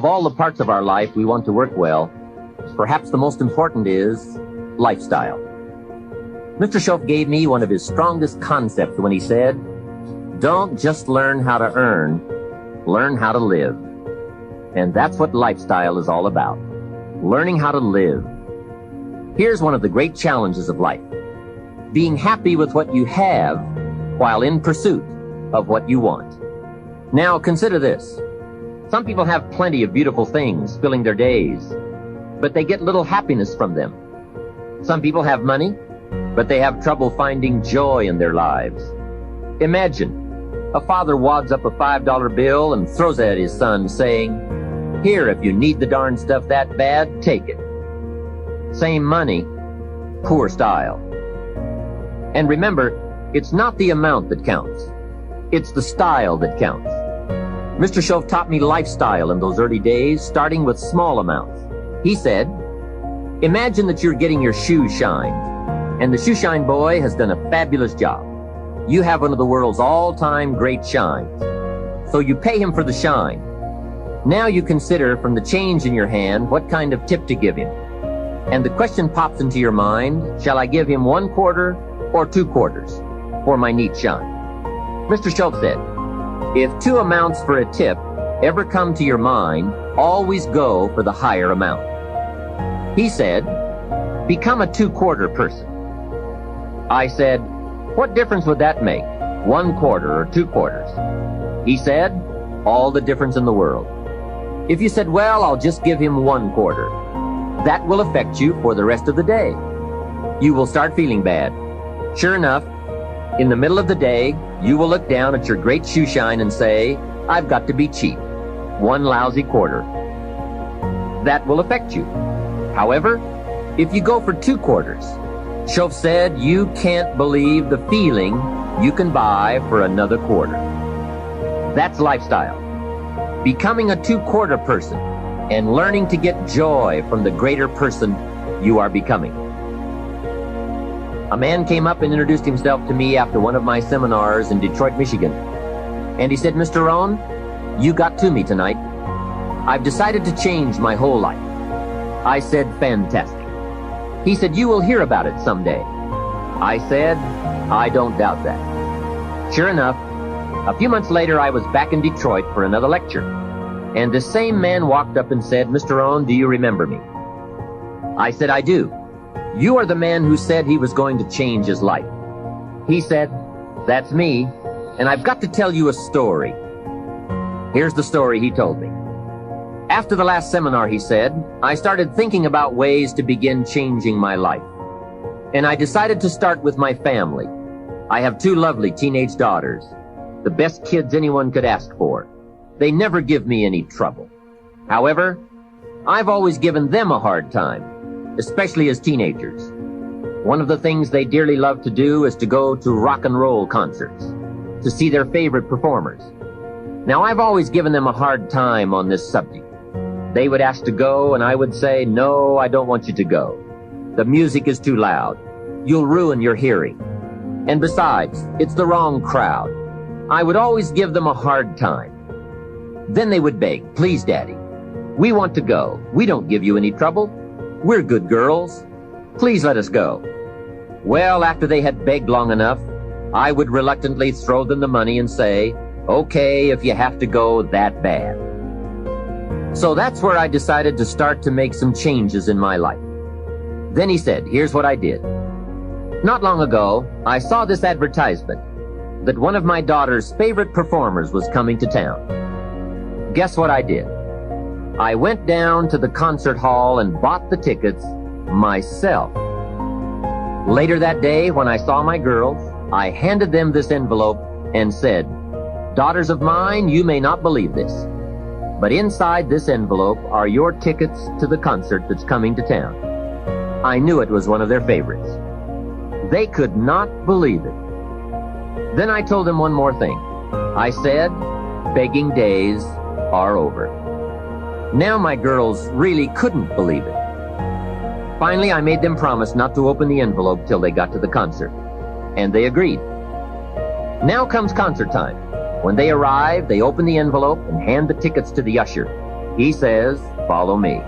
all the parts of our life we want to work well, perhaps the most important is lifestyle. Mr. Schoaf gave me one of his strongest concepts when he said, "Don't just learn how to earn, learn how to live." And that's what lifestyle is all about, learning how to live. Here's one of the great challenges of life: being happy with what you have while in pursuit of what you want. Now consider this. Some people have plenty of beautiful things filling their days, but they get little happiness from them. Some people have money, but they have trouble finding joy in their lives. Imagine a father wads up a $5 bill and throws it at his son, saying, "Here, if you need the darn stuff that bad, take it." Same money, poor style. And remember, it's not the amount that counts. It's the style that counts. Mr. Schoaf taught me lifestyle in those early days, starting with small amounts. He said, imagine that you're getting your shoes shined, and the shoe shine boy has done a fabulous job. You have one of the world's all-time great shines. So you pay him for the shine. Now you consider from the change in your hand what kind of tip to give him. And the question pops into your mind, shall I give him 1 quarter or 2 quarters for my neat shine? Mr. Schoaf said, if 2 amounts for a tip ever come to your mind, always go for the higher amount. He said, become a 2-quarter person. I said, what difference would that make, 1 quarter or 2 quarters? He said, all the difference in the world. If you said, well, I'll just give him 1 quarter, that will affect you for the rest of the day. You will start feeling bad. Sure enough, in the middle of the day, you will look down at your great shoe shine and say, I've got to be cheap. 1 lousy quarter. That will affect you. However, if you go for 2 quarters, Schoaf said you can't believe the feeling you can buy for another quarter. That's lifestyle. Becoming a 2-quarter person and learning to get joy from the greater person you are becoming. A man came up and introduced himself to me after one of my seminars in Detroit, Michigan. And he said, Mr. Rohn, you got to me tonight. I've decided to change my whole life. I said, fantastic. He said, you will hear about it someday. I said, I don't doubt that. Sure enough, a few months later, I was back in Detroit for another lecture. And the same man walked up and said, Mr. Rohn, do you remember me? I said, I do. You are the man who said he was going to change his life. He said, that's me, and I've got to tell you a story. Here's the story he told me. After the last seminar, he said, I started thinking about ways to begin changing my life. And I decided to start with my family. I have 2 lovely teenage daughters, the best kids anyone could ask for. They never give me any trouble. However, I've always given them a hard time, especially as teenagers. One of the things they dearly love to do is to go to rock and roll concerts, to see their favorite performers. Now, I've always given them a hard time on this subject. They would ask to go, and I would say, no, I don't want you to go. The music is too loud. You'll ruin your hearing. And besides, it's the wrong crowd. I would always give them a hard time. Then they would beg, please, Daddy, we want to go. We don't give you any trouble. We're good girls. Please let us go. Well, after they had begged long enough, I would reluctantly throw them the money and say, okay, if you have to go that bad. So that's where I decided to start to make some changes in my life. Then he said, here's what I did. Not long ago, I saw this advertisement that one of my daughter's favorite performers was coming to town. Guess what I did? I went down to the concert hall and bought the tickets myself. Later that day, when I saw my girls, I handed them this envelope and said, daughters of mine, you may not believe this, but inside this envelope are your tickets to the concert that's coming to town. I knew it was one of their favorites. They could not believe it. Then I told them one more thing. I said, begging days are over. Now my girls really couldn't believe it. Finally, I made them promise not to open the envelope till they got to the concert, and they agreed. Now comes concert time. When they arrive, they open the envelope and hand the tickets to the usher. He says, "Follow me."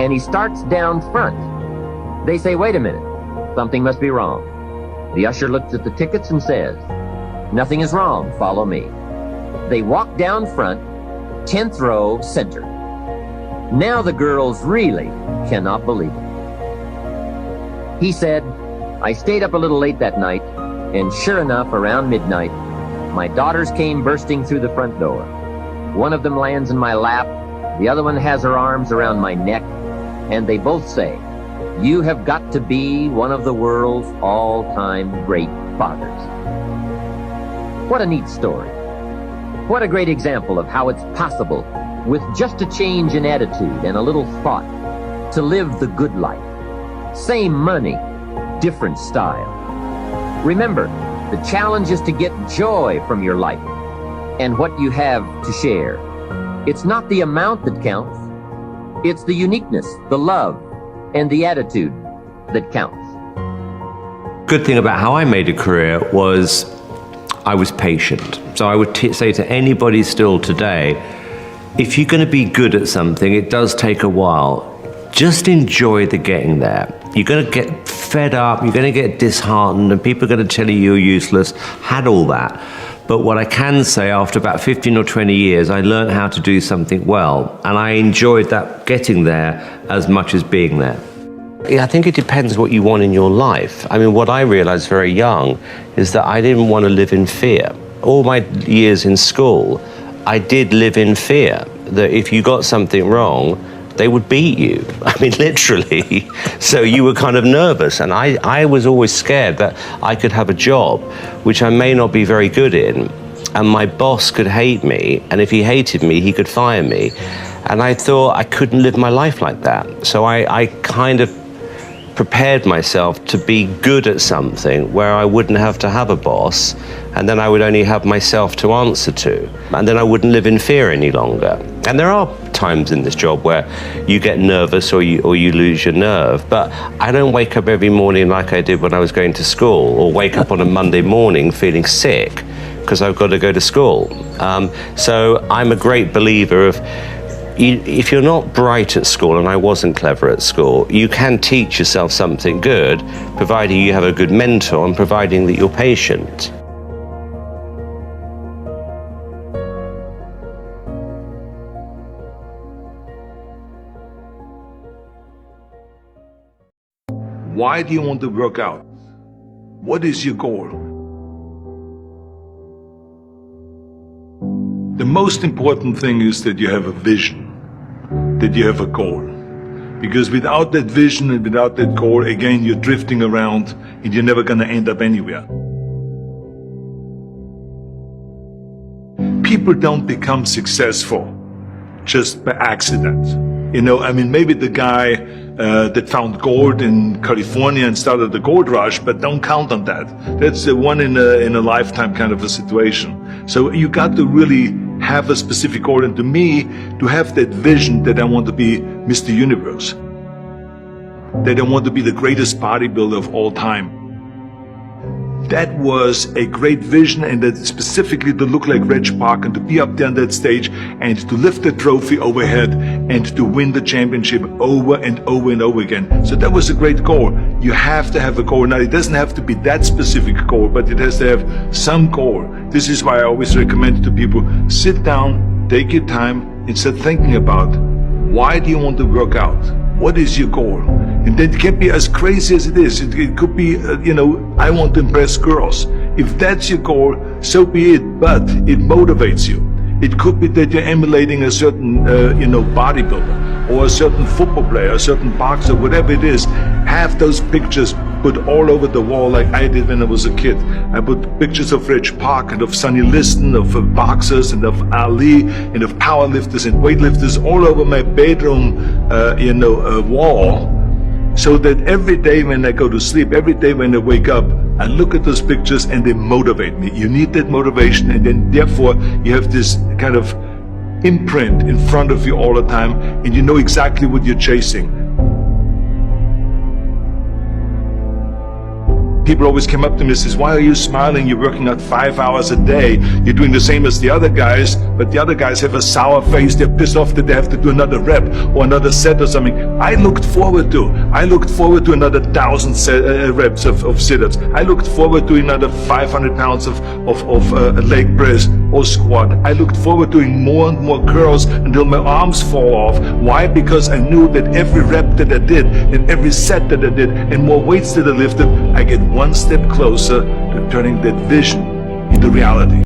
And he starts down front. They say, "Wait a minute, something must be wrong." The usher looks at the tickets and says, "Nothing is wrong, follow me." They walk down front, 10th row, center. Now the girls really cannot believe it. He said, "I stayed up a little late that night, and sure enough, around midnight, my daughters came bursting through the front door. One of them lands in my lap, the other one has her arms around my neck, and they both say, 'You have got to be one of the world's all-time great fathers.'" What a neat story. What a great example of how it's possible, with just a change in attitude and a little thought, to live the good life. Same money, different style. Remember, the challenge is to get joy from your life and what you have to share. It's not the amount that counts. It's the uniqueness, the love, and the attitude that counts. Good thing about how I made a career was I was patient. So I would say to anybody still today, if you're going to be good at something, it does take a while. Just enjoy the getting there. You're going to get fed up, you're going to get disheartened, and people are going to tell you you're useless. Had all that. But what I can say, after about 15 or 20 years, I learned how to do something well. And I enjoyed that getting there as much as being there. Yeah, I think it depends what you want in your life. I mean, what I realized very young is that I didn't want to live in fear. All my years in school, I did live in fear that if you got something wrong, they would beat you. I mean, literally. So you were kind of nervous. And I was always scared that I could have a job, which I may not be very good in, and my boss could hate me. And if he hated me, he could fire me. And I thought I couldn't live my life like that. So I kind of prepared myself to be good at something where I wouldn't have to have a boss, and then I would only have myself to answer to, and then I wouldn't live in fear any longer. And there are times in this job where you get nervous or you lose your nerve, but I don't wake up every morning like I did when I was going to school, or wake up on a Monday morning feeling sick because I've got to go to school. So I'm a great believer of, if you're not bright at school, and I wasn't clever at school, you can teach yourself something good, providing you have a good mentor and providing that you're patient. Why do you want to work out? What is your goal? The most important thing is that you have a vision, that you have a goal. Because without that vision and without that goal, again, you're drifting around and you're never going to end up anywhere. People don't become successful just by accident. You know, I mean, maybe the guy that found gold in California and started the gold rush, but don't count on that. That's a one in a lifetime kind of a situation. So you got to really have a specific goal, and to me, to have that vision that I want to be Mr. Universe, that I want to be the greatest bodybuilder of all time. That was a great vision, and that specifically to look like Reg Park and to be up there on that stage and to lift the trophy overhead and to win the championship over and over and over again. So that was a great goal. You have to have a goal. Now, it doesn't have to be that specific goal, but it has to have some goal. This is why I always recommend to people, sit down, take your time, and start thinking about, why do you want to work out? What is your goal? And that can be as crazy as it is. It could be, I want to impress girls. If that's your goal, so be it, but it motivates you. It could be that you're emulating a certain, bodybuilder or a certain football player, a certain boxer, whatever it is. Have those pictures put all over the wall like I did when I was a kid. I put pictures of Reg Park and of Sonny Liston, of boxers and of Ali and of powerlifters and weightlifters all over my bedroom, wall. So that every day when I go to sleep, every day when I wake up, I look at those pictures and they motivate me. You need that motivation, and then therefore you have this kind of imprint in front of you all the time, and you know exactly what you're chasing. people always came up to me and says, why are you smiling? You're working out 5 hours a day. You're doing the same as the other guys, but the other guys have a sour face. They're pissed off that they have to do another rep or another set or something. I looked forward to another 1,000 reps of sit-ups. I looked forward to another 500 pounds of leg press or squat. I looked forward to doing more and more curls until my arms fall off. Why? Because I knew that every rep that I did and every set that I did and more weights that I lifted, I get one step closer to turning that vision into reality.